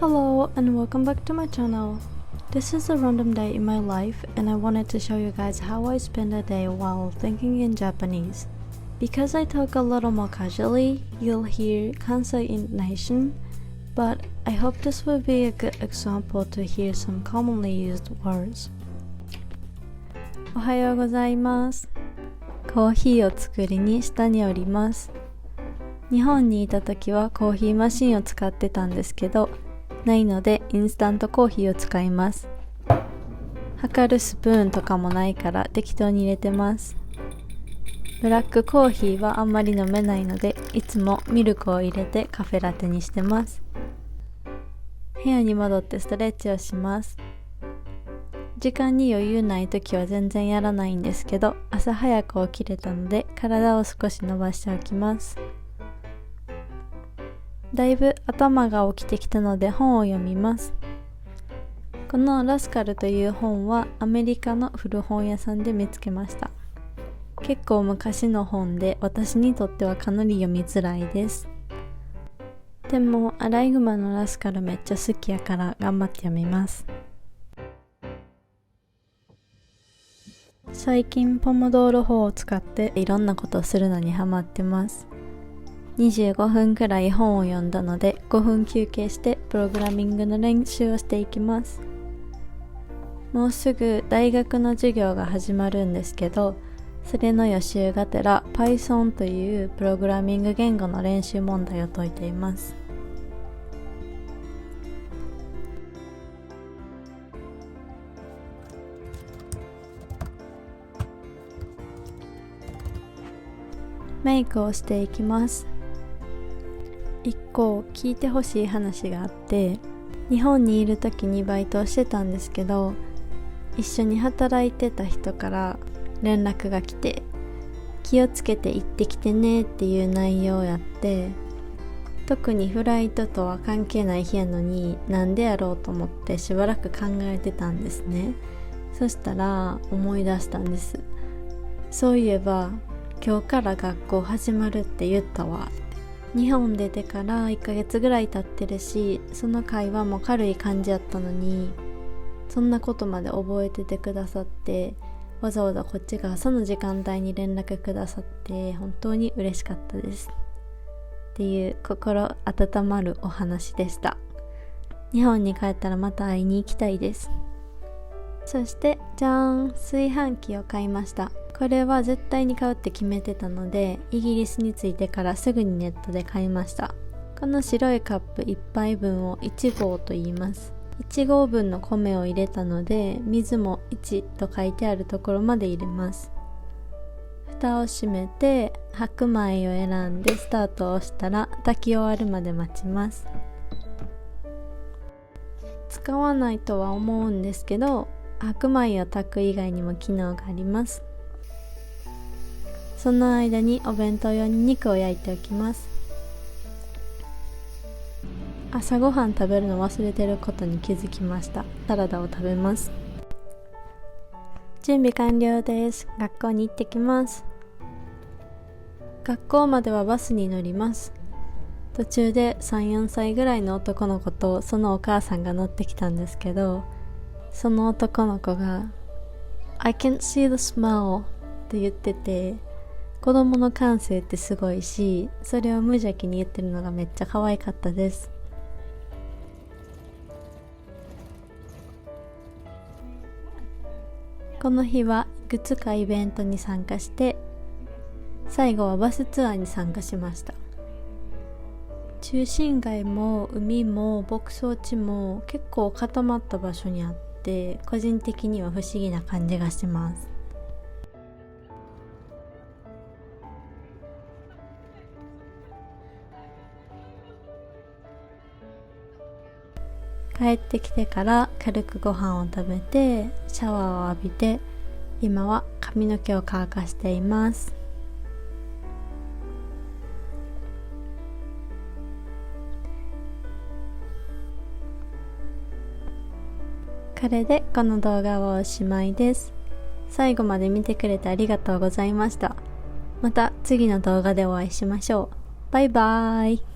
Hello and welcome back to my channel. This is a random day in my life and I wanted to show you guys how I spend a day while thinking in Japanese. Because I talk a little more casually, you'll hear Kansai intonation, but I hope this will be a good example to hear some commonly used words. おはようございます。コーヒーを作りに下に降ります。日本にいた時はコーヒーマシンを使ってたんですけど、ないのでインスタントコーヒーを使います。測るスプーンとかもないから適当に入れてます。ブラックコーヒーはあんまり飲めないので、いつもミルクを入れてカフェラテにしてます。部屋に戻ってストレッチをします。時間に余裕ない時は全然やらないんですけど、朝早く起きれたので体を少し伸ばしておきます。だいぶ頭が起きてきたので本を読みます。このラスカルという本はアメリカの古本屋さんで見つけました。結構昔の本で私にとってはかなり読みづらいです。でもアライグマのラスカルめっちゃ好きやから頑張って読みます。最近ポモドーロ法を使っていろんなことをするのにハマってます。25分くらい本を読んだので5分休憩してプログラミングの練習をしていきます。もうすぐ大学の授業が始まるんですけど、それの予習がてら Python というプログラミング言語の練習問題を解いています。メイクをしていきます。一個聞いてほしい話があって、日本にいる時にバイトをしてたんですけど、一緒に働いてた人から連絡が来て、気をつけて行ってきてねっていう内容やって、特にフライトとは関係ない日やのになんでやろうと思ってしばらく考えてたんですね。そしたら思い出したんです。そういえば今日から学校始まるって言ったわ。日本出てから1ヶ月ぐらい経ってるし、その会話も軽い感じやったのに、そんなことまで覚えててくださって、わざわざこっちが朝の時間帯に連絡くださって本当に嬉しかったですっていう心温まるお話でした。日本に帰ったらまた会いに行きたいです。そしてじゃーん、炊飯器を買いました。これは絶対に買うって決めてたので、イギリスに着いてからすぐにネットで買いました。この白いカップ1杯分を1合と言います。1合分の米を入れたので、水も1と書いてあるところまで入れます。蓋を閉めて白米を選んでスタートを押したら炊き終わるまで待ちます。使わないとは思うんですけど、白米を炊く以外にも機能があります。その間にお弁当用に肉を焼いておきます。朝ごはん食べるの忘れてることに気づきました。サラダを食べます。準備完了です。学校に行ってきます。学校まではバスに乗ります。途中で3、4歳ぐらいの男の子とそのお母さんが乗ってきたんですけど、その男の子が I can't see the smell って言ってて、子供の感性ってすごいし、それを無邪気に言ってるのがめっちゃ可愛かったです。この日はいくつかイベントに参加して、最後はバスツアーに参加しました。中心街も海も牧草地も結構固まった場所にあって、個人的には不思議な感じがします。帰ってきてから軽くご飯を食べてシャワーを浴びて、今は髪の毛を乾かしています。これでこの動画はおしまいです。最後まで見てくれてありがとうございました。また次の動画でお会いしましょう。バイバーイ。